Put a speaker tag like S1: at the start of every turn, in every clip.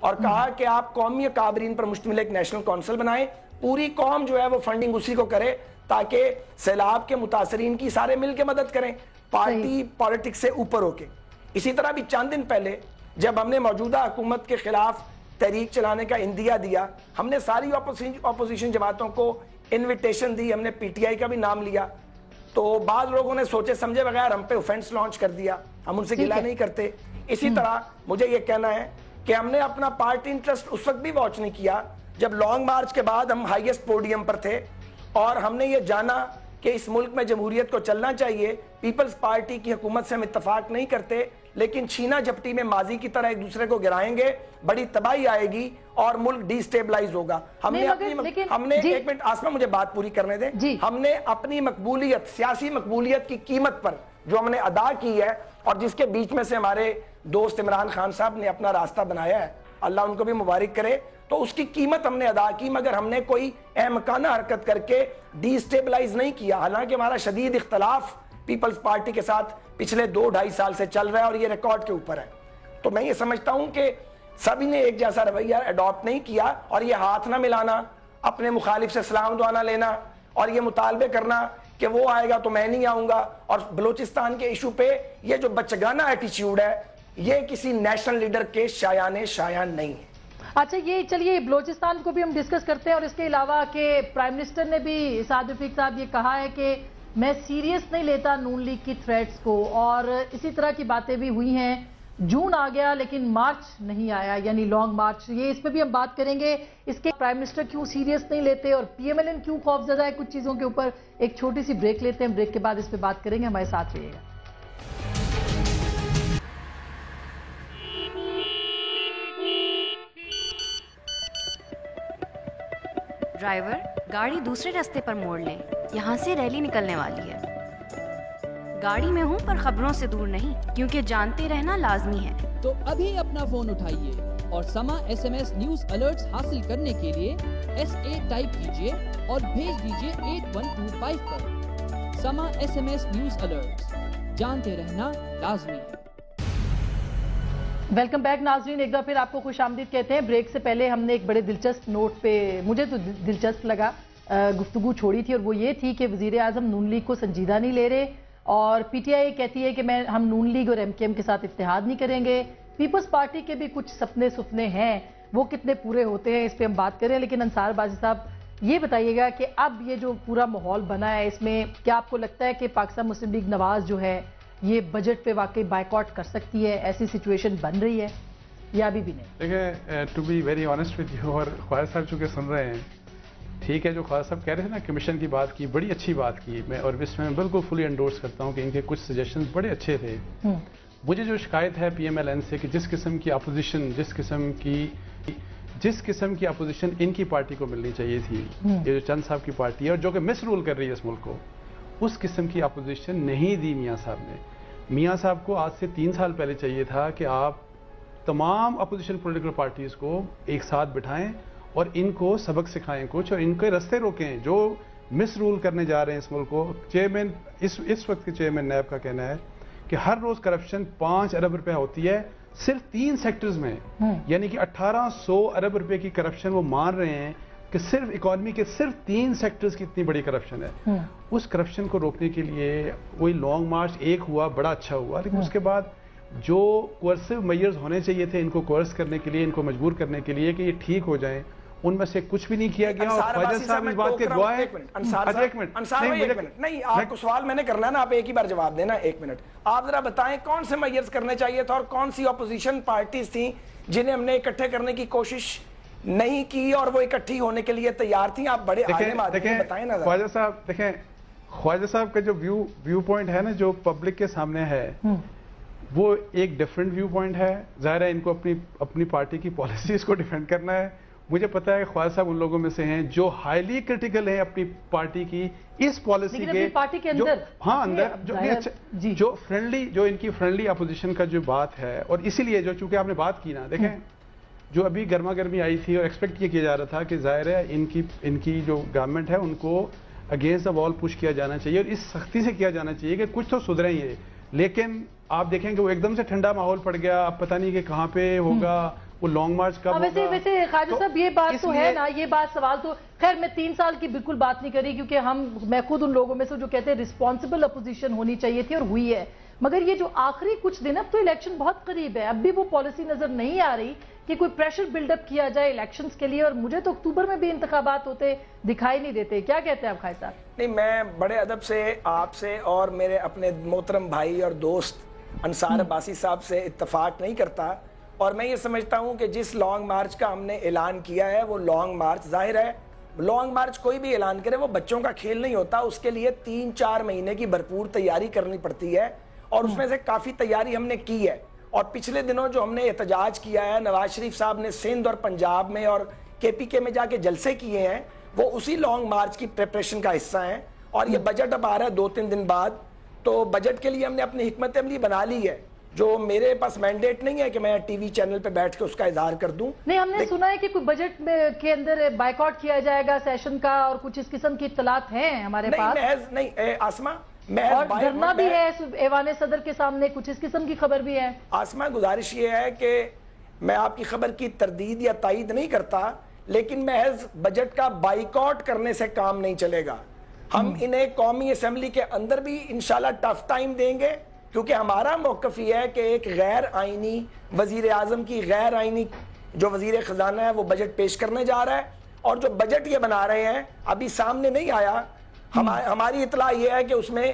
S1: اور کہا کہ آپ قومی اکابرین پر مشتمل ایک نیشنل کونسل بنائیں, پوری قوم جو ہے وہ فنڈنگ اسی کو کرے تاکہ سیلاب کے متاثرین کی سارے مل کے مدد کریں, پارٹی پالیٹکس سے اوپر ہو کے. اسی طرح بھی چند دن پہلے جب ہم نے موجودہ حکومت کے خلاف تحریک چلانے کا اندیا دیا, ہم نے ساری اپوزیشن جماعتوں کو انویٹیشن دی, ہم نے پی ٹی آئی کا بھی نام لیا, تو بعض لوگوں نے سوچے سمجھے بغیر ہم پہ اوفینس لانچ کر دیا, ہم ان سے گلہ نہیں کرتے. اسی طرح مجھے یہ کہنا ہے کہ ہم نے اپنا پارٹی انٹرسٹ اس وقت بھی واچ نہیں کیا جب لانگ مارچ کے بعد ہم ہائیسٹ پوڈیم پر تھے اور ہم نے یہ جانا کہ اس ملک میں جمہوریت کو چلنا چاہیے. پیپلز پارٹی کی حکومت سے ہم اتفاق نہیں کرتے, لیکن چھینا جھپٹی میں ماضی کی طرح ایک دوسرے کو گرائیں گے, بڑی تباہی آئے گی اور ملک ڈی سٹیبلائز ہوگا. ہم نے ایک منٹ آسما مجھے بات پوری کرنے دیں. ہم نے اپنی مقبولیت, سیاسی مقبولیت کی قیمت پر جو ہم نے ادا کی ہے اور جس کے بیچ میں سے ہمارے دوست عمران خان صاحب نے اپنا راستہ بنایا ہے, اللہ ان کو بھی مبارک کرے, تو اس کی قیمت ہم نے ادا کی, مگر ہم نے کوئی احمقانہ حرکت کر کے ڈی سٹیبلائز نہیں کیا. حالانکہ ہمارا شدید اختلاف پیپلز پارٹی کے ساتھ پچھلے 2-2.5 سال سے چل رہا ہے اور یہ ریکارڈ کے اوپر ہے. تو میں یہ سمجھتا ہوں کہ سبھی نے ایک جیسا رویہ اڈاپٹ نہیں کیا, اور یہ ہاتھ نہ ملانا, اپنے مخالف سے سلام دعا نہ لینا اور یہ مطالبے کرنا کہ وہ آئے گا تو میں نہیں آؤں گا, اور بلوچستان کے ایشو پہ یہ جو بچگانہ ایٹیچیوڈ ہے, یہ کسی نیشنل لیڈر کے شایان نہیں ہے.
S2: اچھا, یہ چلیے بلوچستان کو بھی ہم ڈسکس کرتے ہیں, اور اس کے علاوہ کہ پرائم منسٹر نے بھی سعد رفیق صاحب یہ کہا ہے کہ میں سیریس نہیں لیتا نون لیگ کی تھریٹس کو, اور اسی طرح کی باتیں بھی ہوئی ہیں. جون آ گیا لیکن مارچ نہیں آیا, یعنی لانگ مارچ, یہ اس پہ بھی ہم بات کریں گے. اس کے پرائم منسٹر کیوں سیریس نہیں لیتے اور پی ایم ایل این کیوں خوفزدہ ہے کچھ چیزوں کے اوپر. ایک چھوٹی سی بریک لیتے ہیں, بریک کے بعد اس پہ بات کریں گے, ہمارے ساتھ رہیے گا.
S3: ڈرائیور, گاڑی دوسرے راستے پر موڑ لیں, یہاں سے ریلی نکلنے والی ہے. گاڑی میں ہوں پر خبروں سے دور نہیں, کیونکہ جانتے رہنا لازمی ہے.
S4: تو ابھی اپنا فون اٹھائیے اور Samaa S M S news alerts حاصل کرنے کے لیے SA ٹائپ کیجئے اور بھیج دیجئے 8125 پر. Samaa S M S news alerts, جانتے رہنا لازمی ہے.
S2: ویلکم بیک ناظرین, ایک بار پھر آپ کو خوش آمدید کہتے ہیں. بریک سے پہلے ہم نے ایک بڑے دلچسپ نوٹ پہ, مجھے تو دلچسپ لگا, گفتگو چھوڑی تھی, اور وہ یہ تھی کہ وزیر اعظم نون لیگ کو سنجیدہ نہیں لے رہے, اور پی ٹی آئی کہتی ہے کہ ہم نون لیگ اور ایم کے ایم کے ساتھ اتحاد نہیں کریں گے. پیپلز پارٹی کے بھی کچھ سپنے ہیں, وہ کتنے پورے ہوتے ہیں اس پہ ہم بات کریں. لیکن انصار بازی صاحب, یہ بتائیے گا کہ اب یہ جو پورا ماحول بنا ہے, اس میں کیا آپ کو لگتا ہے کہ پاکستان مسلم لیگ نواز جو ہے یہ بجٹ پہ واقعی بائیکاٹ کر سکتی ہے, ایسی سچویشن بن رہی ہے یا ابھی بھی نہیں؟
S5: دیکھیں, to be very honest with you, اور خواجہ صاحب چونکہ سن رہے ہیں, ٹھیک ہے, جو خواجہ صاحب کہہ رہے تھے نا کمیشن کی بات کی, بڑی اچھی بات کی, میں اور اس میں بالکل فلی انڈورس کرتا ہوں کہ ان کے کچھ سجیشنز بڑے اچھے تھے. مجھے جو شکایت ہے پی ایم ایل این سے کہ جس قسم کی اپوزیشن ان کی پارٹی کو ملنی چاہیے تھی, یہ جو چند صاحب کی پارٹی ہے اور جو کہ مس رول کر رہی ہے اس ملک کو, اس قسم کی اپوزیشن نہیں دی میاں صاحب نے. میاں صاحب کو آج سے 3 سال پہلے چاہیے تھا کہ آپ تمام اپوزیشن پولیٹیکل پارٹیز کو ایک ساتھ بٹھائیں اور ان کو سبق سکھائیں کچھ, اور ان کے رستے روکیں جو مس رول کرنے جا رہے ہیں اس ملک کو. چیئرمین اس وقت کے چیئرمین نیب کا کہنا ہے کہ ہر روز کرپشن 5 ارب روپے ہوتی ہے صرف 3 سیکٹرز میں, یعنی کہ 1800 ارب روپے کی کرپشن وہ مان رہے ہیں کہ صرف اکانومی کے صرف 3 سیکٹرز کی اتنی بڑی کرپشن ہے. اس کرپشن کو روکنے کے لیے وہی لانگ مارچ ایک ہوا, بڑا اچھا ہوا, لیکن اس کے بعد جو کوئرسو میئرز ہونے چاہیے تھے ان کو کوئرس کرنے کے لیے, ان کو مجبور کرنے کے لیے کہ یہ ٹھیک ہو جائیں, ان میں سے کچھ بھی نہیں کیا گیا. اور خواجہ صاحب اس بات کے گواہ ہیں.
S1: ایک منٹ نہیں, آپ کو سوال میں نے کرنا ہے نا, آپ ایک ہی بار جواب دینا. 1 منٹ آپ ذرا بتائیں کون سے میئرز کرنے چاہیے تھا اور کون سی اپوزیشن پارٹیز تھیں جنہیں ہم نے اکٹھے کرنے کی کوشش نہیں کی اور وہ اکٹھی ہونے کے لیے تیار تھیں؟ آپ بڑے عالم آدمی ہیں, بتائیں نا.
S5: خواجہ صاحب دیکھیں, خواجہ صاحب کا جو ویو پوائنٹ ہے نا, جو پبلک کے سامنے ہے, وہ ایک ڈیفرنٹ ویو پوائنٹ ہے. ظاہر ہے ان کو اپنی پارٹی کی پالیسیز کو ڈیفینڈ کرنا ہے. مجھے پتا ہے خواجہ صاحب ان لوگوں میں سے ہیں جو ہائیلی کرٹیکل ہیں اپنی پارٹی کی اس پالیسی کے, ہاں اندر جو فرینڈلی, جو ان کی فرینڈلی اپوزیشن کا جو بات ہے, اور اسی لیے جو چونکہ آپ نے بات کی نا, دیکھیں جو ابھی گرما گرمی آئی تھی اور ایکسپیکٹ یہ کیا جا رہا تھا کہ ظاہر ہے ان کی جو گورنمنٹ ہے ان کو اگینسٹ دا وال پش کیا جانا چاہیے اور اس سختی سے کیا جانا چاہیے کہ کچھ تو سدھریں یہ. لیکن آپ دیکھیں کہ وہ ایک دم سے ٹھنڈا ماحول پڑ گیا, اب پتہ نہیں کہ کہاں پہ ہوگا, وہ لانگ مارچ کب ہوگا؟
S2: ویسے خواجہ صاحب یہ بات تو ہے نا، یہ بات سوال تو خیر میں 3 سال کی بالکل بات نہیں کری، کیونکہ میں خود ان لوگوں میں سے جو کہتے ہیں رسپانسبل اپوزیشن ہونی چاہیے تھی اور ہوئی ہے، مگر یہ جو آخری کچھ دن اب تو الیکشن بہت قریب ہے، اب بھی وہ پالیسی نظر نہیں آ رہی کہ کوئی پریشر بلڈ اپ کیا جائے الیکشنز کے لیے، اور مجھے تو اکتوبر میں بھی انتخابات ہوتے دکھائی نہیں دیتے. کیا کہتے ہیں آپ خواجہ صاحب؟
S1: نہیں، میں بڑے ادب سے آپ سے اور میرے اپنے محترم بھائی اور دوست انصار عباسی صاحب سے اتفاق نہیں کرتا، اور میں یہ سمجھتا ہوں کہ جس لانگ مارچ کا ہم نے اعلان کیا ہے وہ لانگ مارچ، ظاہر ہے لانگ مارچ کوئی بھی اعلان کرے وہ بچوں کا کھیل نہیں ہوتا، اس کے لیے 3-4 مہینے کی بھرپور تیاری کرنی پڑتی ہے، اور اس میں سے کافی تیاری ہم نے کی ہے. اور پچھلے دنوں جو ہم نے احتجاج کیا ہے، نواز شریف صاحب نے سندھ اور پنجاب میں اور KPK میں جا کے جلسے کیے ہیں، وہ اسی لانگ مارچ کی پریپریشن کا حصہ ہیں. اور یہ بجٹ اب آ رہا ہے 2-3 دن بعد، تو بجٹ کے لیے ہم نے اپنی حکمت عملی بنا لی ہے، جو میرے پاس مینڈیٹ نہیں ہے کہ میں ٹی وی چینل پہ بیٹھ کے اس کا اظہار کر دوں.
S2: نہیں، ہم نے سنا ہے کہ کوئی بجٹ کے اندر بائیکاٹ کیا جائے گا سیشن کا، اور کچھ اس قسم کی اطلاعات ہیں ہمارے پاس. نہیں آسما، اور دھرنا بھی ہے ایوان صدر کے سامنے، کچھ اس قسم کی خبر بھی ہے.
S1: آسما، گزارش یہ ہے کہ میں آپ کی خبر کی تردید یا تائید نہیں کرتا، لیکن محض بجٹ کا بائیکاٹ کرنے سے کام نہیں چلے گا. ہم انہیں قومی اسمبلی کے اندر بھی انشاءاللہ ٹف ٹائم دیں گے، کیونکہ ہمارا موقف یہ ہے کہ ایک غیر آئینی وزیر اعظم کی غیر آئینی جو وزیر خزانہ ہے وہ بجٹ پیش کرنے جا رہا ہے، اور جو بجٹ یہ بنا رہے ہیں ابھی سامنے نہیں آیا. ہماری اطلاع یہ ہے کہ اس میں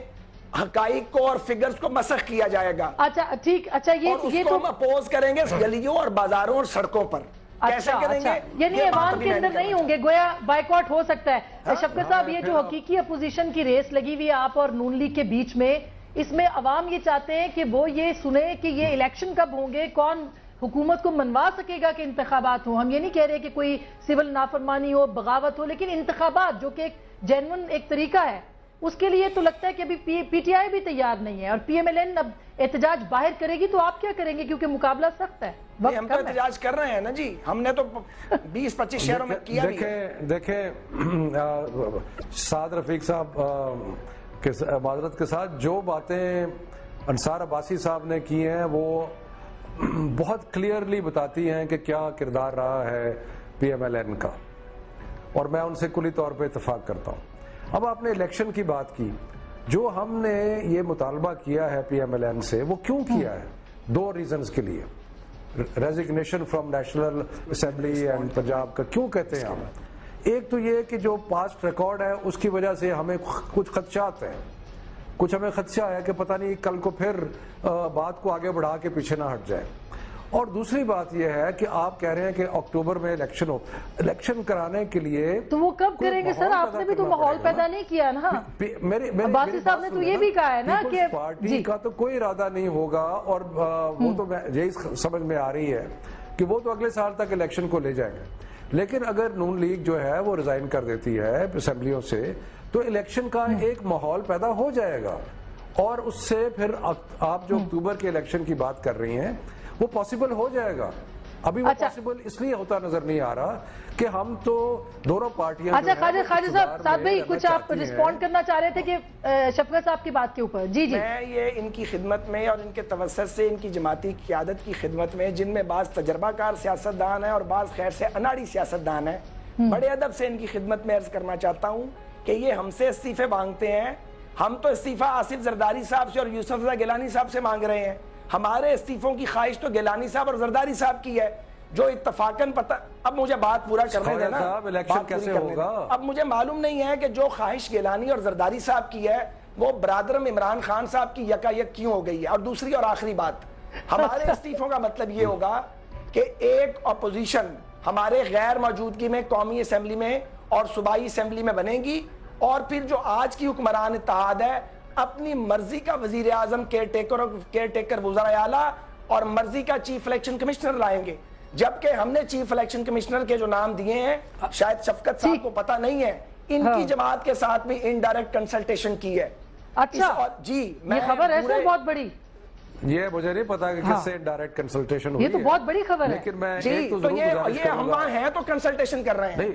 S1: حقائق کو اور فگرز کو مسخ کیا جائے گا.
S2: اچھا ٹھیک، اچھا یہ
S1: تو ہم اپوز کریں گے گلیوں اور بازاروں اور سڑکوں پر. کیسے کریں گے؟
S2: یعنی ایوان کے اندر نہیں ہوں گے، گویا بائیکاٹ ہو سکتا ہے. شفقت صاحب، یہ جو حقیقی اپوزیشن کی ریس لگی ہوئی ہے آپ اور نون لیگ کے بیچ میں، اس میں عوام یہ چاہتے ہیں کہ وہ یہ سنیں کہ یہ الیکشن کب ہوں گے، کون حکومت کو منوا سکے گا کہ انتخابات ہوں. ہم یہ نہیں کہہ رہے کہ کوئی سول نافرمانی ہو، بغاوت ہو، لیکن انتخابات جو کہ ایک جینون ایک طریقہ ہے، اس کے لیے تو لگتا ہے کہ ابھی پی ٹی آئی بھی تیار نہیں ہے، اور PMLN اب احتجاج باہر کرے گی، تو آپ کیا کریں گے؟ کیونکہ مقابلہ سخت ہے.
S1: ہم تو احتجاج کر رہے ہیں نا جی، ہم نے تو 20-25 شہروں میں کیا بھی ہے.
S6: دیکھیں سعد رفیق صاحب کے معذرت کے ساتھ جو باتیں انصار عباسی صاحب نے کی ہیں وہ بہت کلیئرلی بتاتی ہیں کہ کیا کردار رہا ہے PMLN کا، اور میں ان سے کلی طور پہ اتفاق کرتا ہوں. اب آپ نے الیکشن کی بات کی، جو ہم نے یہ مطالبہ کیا ہے PMLN سے، وہ کیوں کیا ہے؟ 2 ریزنز کے لیے. Resignation from national assembly and Punjab کا کیوں کہتے ہیں ہم؟ ایک تو یہ کہ جو پاسٹ ریکارڈ ہے اس کی وجہ سے ہمیں کچھ خدشات ہیں، کچھ ہمیں خدشہ ہے کہ پتہ نہیں کل کو پھر بات کو آگے بڑھا کے پیچھے نہ ہٹ جائے. اور دوسری بات یہ ہے کہ آپ کہہ رہے ہیں کہ اکتوبر میں الیکشن ہو، الیکشن کرانے کے لیے
S2: تو وہ کب کریں گے سر؟ آپ نے بھی تو ماحول پیدا نہیں کیا نا. عباسی صاحب نے تو یہ بھی کہا ہے نا کہ
S6: پارٹی کا تو کوئی ارادہ نہیں ہوگا، اور وہ تو یہی سمجھ میں آ رہی ہے کہ وہ تو اگلے سال تک الیکشن کو لے جائیں گے. لیکن اگر نون لیگ جو ہے وہ ریزائن کر دیتی ہے اسمبلیوں سے، تو الیکشن کا ایک ماحول پیدا ہو جائے گا، اور اس سے پھر آپ جو اکتوبر کے الیکشن کی بات کر رہی ہیں وہ پاسبل ہو جائے گا. ابھی وہ پاسبل اس لیے ہوتا نظر نہیں آ رہا کہ ہم تو دونوں پارٹیاں.
S2: اچھا خواجہ صاحب، سعد بھائی کچھ آپ رسپونڈ کرنا چاہ رہے تھے کہ شفقت صاحب کی بات کے اوپر؟ جی.
S1: میں یہ ان کی خدمت میں اور ان کے توسط سے ان کی جماعتی قیادت کی خدمت میں، جن میں بعض تجربہ کار سیاستدان ہیں اور بعض خیر سے اناڑی سیاستدان ہیں، بڑے ادب سے ان کی خدمت میں عرض کرنا چاہتا ہوں کہ یہ ہم سے استعفے مانگتے ہیں. ہم تو استعفیٰ آصف زرداری صاحب سے اور یوسف رضا گیلانی صاحب سے مانگ رہے ہیں. ہمارے استعفوں کی خواہش تو گیلانی صاحب اور زرداری صاحب کی ہے، جو اتفاقاً پتہ. اب مجھے بات پورا کرنے دینا.
S6: الیکشن کیسے ہوگا؟
S1: اب مجھے معلوم نہیں ہے کہ جو خواہش گیلانی اور زرداری صاحب کی ہے وہ برادرم عمران خان صاحب کی یکا یک کیوں ہو گئی ہے؟ اور دوسری اور آخری بات، ہمارے استعفوں کا مطلب یہ ہوگا کہ ایک اپوزیشن ہمارے غیر موجودگی میں قومی اسمبلی میں اور صوبائی اسمبلی میں بنے گی، اور پھر جو آج کی حکمران اتحاد ہے اپنی مرضی کا وزیر اعظم کیئر ٹیکر وزراء اعلیٰ اور مرضی کا چیف الیکشن کمشنر لائیں گے. جبکہ ہم نے چیف الیکشن کمشنر کے جو نام دیے ہیں، شاید شفقت صاحب کو پتہ نہیں ہے، ان کی جماعت کے ساتھ بھی انڈائریکٹ کنسلٹیشن کی ہے.
S2: اچھا جی، یہ خبر ہے سر بہت بڑی.
S6: یہ مجھے نہیں پتا کہ کس سے انڈائریکٹ کنسلٹیشن ہوئی
S2: یہ تو بہت بڑی خبر ہے
S6: لیکن میں
S1: جی
S6: ایک تو
S1: تو
S6: ضرور
S1: یہ
S6: گزارش کروں
S1: ہم
S6: گا
S1: وہاں ہیں تو کنسلٹیشن کر رہے ہیں
S6: نہیں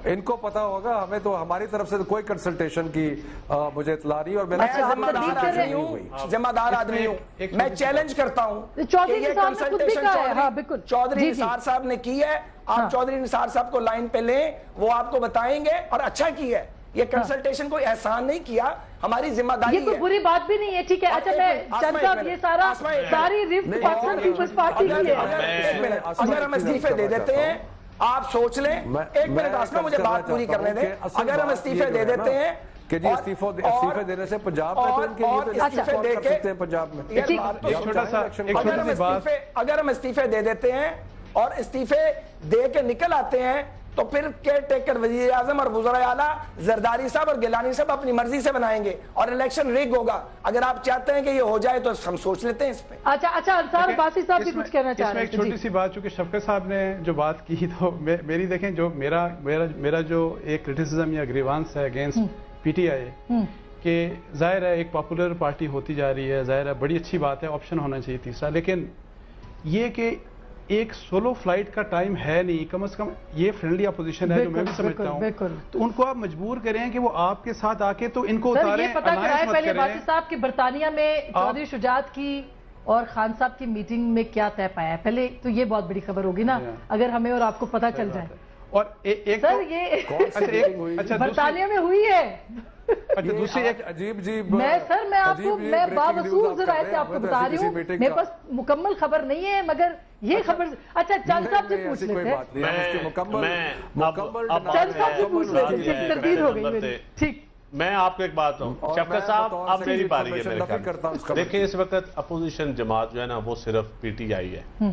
S6: ان کو پتا ہوگا ہمیں تو ہماری طرف سے کوئی کنسلٹیشن کی مجھے اطلاع نہیں اور میں
S1: میں ذمہ دار آدمی ہوں ذمہ دار آدمی ہوں میں چیلنج کرتا ہوں
S2: چودھری نثار نے خود بھی کہا ہے ہاں بالکل
S1: چودھری نثار صاحب نے کی ہے آپ چودھری نثار صاحب کو لائن پہ لیں وہ آپ کو بتائیں گے اور اچھا کی ہے یہ کنسلٹیشن کوئی احسان نہیں کیا ہماری ذمہ داری
S2: یہ کوئی بری بات بھی نہیں ہے ٹھیک ہے اچھا میں چند صاحب یہ ساری رفت پاکستان پیپلز پارٹی کی ہے
S1: اگر ہم استعفے دے دیتے ہیں آپ سوچ لیں ایک منٹ آسمہ مجھے بات پوری کرنے دیں اگر ہم استعفے دے دیتے ہیں
S6: کہ جی استعفے دینے سے پنجاب میں تو ان کے لیے استعفے دے کے پنجاب میں
S1: اگر ہم استعفے دے دیتے ہیں اور استعفے دے کے نکل آتے ہیں تو پھر کیئر ٹیکر وزیر اعظم اور وزراء اعلیٰ زرداری صاحب اور گیلانی صاحب اپنی مرضی سے بنائیں گے اور الیکشن ریگ ہوگا اگر آپ چاہتے ہیں کہ یہ ہو جائے تو ہم سوچ لیتے ہیں اس پہ
S2: اچھا انصار عباسی صاحب بھی کچھ کہنا چاہ رہے ہیں
S5: اس میں ایک چھوٹی سی بات چونکہ شفقت صاحب نے جو بات کی تو میری دیکھیں جو میرا جو ایک کرٹیسزم یا گریوانس ہے اگینسٹ پی ٹی آئی کہ ظاہر ہے ایک پاپولر پارٹی ہوتی جا رہی ہے ظاہر ہے بڑی اچھی بات ہے آپشن ہونا چاہیے تیسرا لیکن یہ کہ ایک سولو فلائٹ کا ٹائم ہے نہیں کم از کم یہ فرینڈلی اپوزیشن ہے جو میں بھی سمجھتا ہوں تو ان کو آپ مجبور کریں کہ وہ آپ کے ساتھ آ کے تو ان کو اتاریں
S2: یہ پتا کرائے پہلے عباسی صاحب کی برطانیہ میں چودھری شجاعت کی اور خان صاحب کی میٹنگ میں کیا طے پایا ہے پہلے تو یہ بہت بڑی خبر ہوگی نا اگر ہمیں اور آپ کو پتا چل جائے
S5: اور ایک
S2: سر یہ برطانیہ میں ہوئی ہے
S5: دوسری ایک
S6: عجیب
S2: میں آپ کو میں باوصول ذرائع سے آپ کو بتا رہی ہوں میرے پاس مکمل خبر نہیں ہے مگر یہ خبر اچھا چند صاحب سے پوچھ لیتے ہیں تردید ہو گئی ٹھیک
S7: میں آپ کو ایک بات ہوں شفقت صاحب اب میری باری ہے میرے خیال دیکھیں اس وقت اپوزیشن جماعت جو ہے نا وہ صرف پی ٹی آئی ہے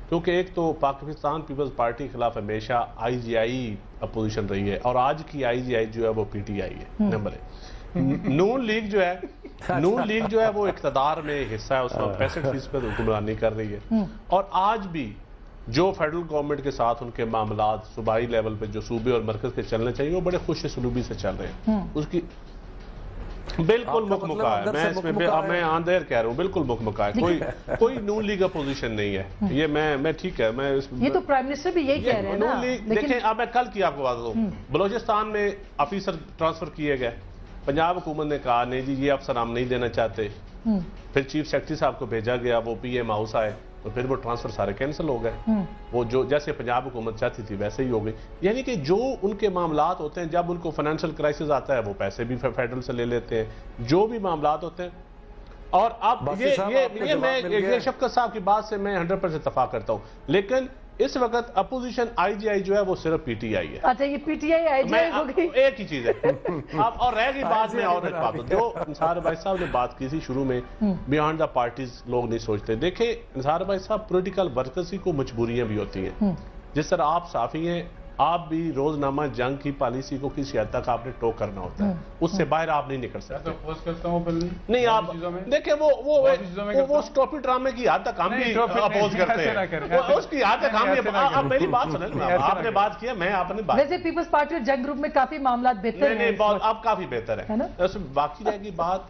S7: کیونکہ ایک تو پاکستان پیپلز پارٹی کے خلاف ہمیشہ آئی جی آئی اپوزیشن رہی ہے اور آج کی آئی جی آئی جو ہے وہ پی ٹی آئی ہے نمبر ایک نون لیگ جو ہے وہ اقتدار میں حصہ ہے اس میں 65% حکمرانی کر رہی ہے اور آج بھی جو فیڈرل گورنمنٹ کے ساتھ ان کے معاملات صوبائی لیول پہ جو صوبے اور مرکز کے چلنے چاہیے وہ بڑے خوش سلوبی سے چل رہے ہیں اس کی بالکل مکمکا ہے میں اس میں آندھیر کہہ رہا ہوں بالکل مکمکا ہے کوئی نون لیگ اپوزیشن نہیں ہے یہ میں ٹھیک ہے میں
S2: یہ تو پرائم منسٹر بھی یہی کہہ رہے ہیں
S7: نون لیگ دیکھیں اب میں کل کی آپ کو بات دوں بلوچستان میں آفیسر ٹرانسفر کیے گئے پنجاب حکومت نے کہا نہیں جی یہ افسر ہم نہیں دینا چاہتے پھر چیف سیکرٹری صاحب کو بھیجا گیا وہ پی ایم ہاؤس آئے تو پھر وہ ٹرانسفر سارے کینسل ہو گئے وہ جو جیسے پنجاب حکومت چاہتی تھی ویسے ہی ہو گئی یعنی کہ جو ان کے معاملات ہوتے ہیں جب ان کو فائنینشیل کرائسس آتا ہے وہ پیسے بھی فیڈرل سے لے لیتے ہیں جو بھی معاملات ہوتے ہیں اور اب یہ شفقت صاحب کی بات سے میں 100% اتفاق کرتا ہوں لیکن اس وقت اپوزیشن آئی جی آئی جو ہے وہ صرف پی ٹی آئی ہے
S2: اچھا یہ پی ٹی آئی جی آئی ہو گئی
S7: ایک ہی چیز ہے اب اور رہ گئی بات میں اور ایک بات جو انصار بھائی صاحب نے بات کی تھی شروع میں بیانڈ دا پارٹیز لوگ نہیں سوچتے دیکھیں انصار بھائی صاحب پولیٹیکل ورکرز کو مجبوریاں بھی ہوتی ہیں جس طرح آپ صحافی ہیں آپ بھی روزنامہ جنگ کی پالیسی کو کسی حد تک آپ نے ٹو کرنا ہوتا ہے اس سے باہر آپ نہیں نکل سکتے نہیں آپ دیکھیں وہ سٹوپی ڈرامے کی حد تک ہم بھی اپوز کرتے ہیں اس کی حد تک ہم بھی آپ میری بات سنیں آپ نے بات کیا میں آپ نے بات
S2: ویسے پیپلز پارٹی اور جنگ گروپ میں کافی معاملات بہتر ہیں
S7: اب کافی بہتر ہے باقی رہے گی بات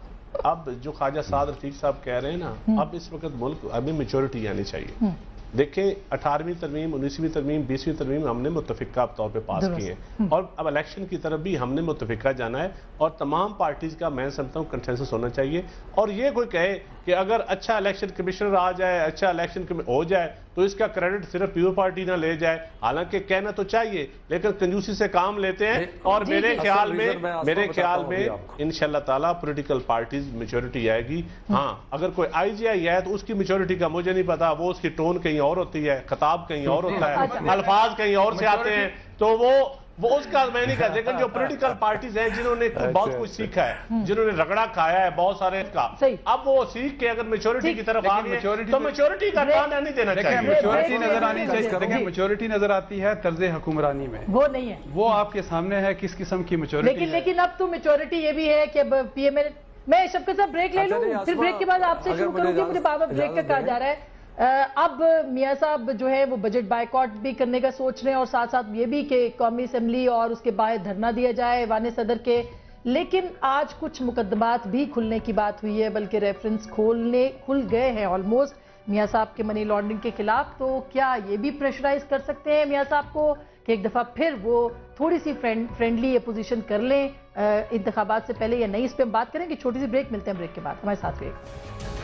S7: اب جو خواجہ سعد رفیق صاحب کہہ رہے ہیں نا اب اس وقت ملک ابھی میچورٹی آنی چاہیے دیکھیں 18ویں ترمیم 19ویں ترمیم 20ویں ترمیم ہم نے متفقہ طور پہ پاس کی ہے اور اب الیکشن کی طرف بھی ہم نے متفقہ جانا ہے اور تمام پارٹیز کا میں سمجھتا ہوں کنسنسس ہونا چاہیے اور یہ کوئی کہے کہ اگر اچھا الیکشن کمشنر آ جائے اچھا الیکشن ہو جائے تو اس کا کریڈٹ صرف پیور پارٹی نہ لے جائے حالانکہ کہنا تو چاہیے لیکن کنجوسی سے کام لیتے ہیں اور میرے خیال میں انشاءاللہ تعالیٰ پولیٹیکل پارٹیز میچورٹی آئے گی ہاں اگر کوئی آئی جی آئی ہے تو اس کی میچورٹی کا مجھے نہیں پتا وہ اس کی ٹون کہیں اور ہوتی ہے خطاب کہیں اور ہوتا ہے الفاظ کہیں اور سے آتے ہیں تو وہ اس کا میں نہیں کہتا لیکن جو پولیٹیکل پارٹیز ہیں جنہوں نے بہت کچھ سیکھا ہے جنہوں نے رگڑا کھایا ہے بہت سارے کا اب وہ سیکھ کے اگر میچورٹی کی طرف آ گئے تو میچورٹی کا کام نہیں دینا چاہیے
S5: میچورٹی نظر آنی چاہیے دیکھیں میچورٹی نظر آتی ہے طرز حکمرانی میں
S2: وہ نہیں ہے وہ
S5: آپ کے سامنے ہے کس قسم کی میچورٹی
S2: لیکن اب تو میچورٹی یہ بھی ہے کہ پی ایم میں شفقت صاحب بریک لے لوں پھر بریک کے بعد آپ سے شروع کروں گی مجھے بابا بریک کا کہا جا رہا ہے اب میاں صاحب جو ہے وہ بجٹ بائیکاٹ بھی کرنے کا سوچ رہے ہیں اور ساتھ ساتھ یہ بھی کہ قومی اسمبلی اور اس کے باہر دھرنا دیا جائے ایوان صدر کے لیکن آج کچھ مقدمات بھی کھلنے کی بات ہوئی ہے، بلکہ ریفرنس کھل گئے ہیں آلموسٹ میاں صاحب کے منی لانڈرنگ کے خلاف. تو کیا یہ بھی پریشرائز کر سکتے ہیں میاں صاحب کو کہ ایک دفعہ پھر وہ تھوڑی سی فرینڈلی اپوزیشن کر لیں انتخابات سے پہلے یا نہیں؟ اس پہ ہم بات کریں گے. چھوٹی سی بریک، ملتے ہیں بریک کے بعد، ہمارے ساتھ رہیے.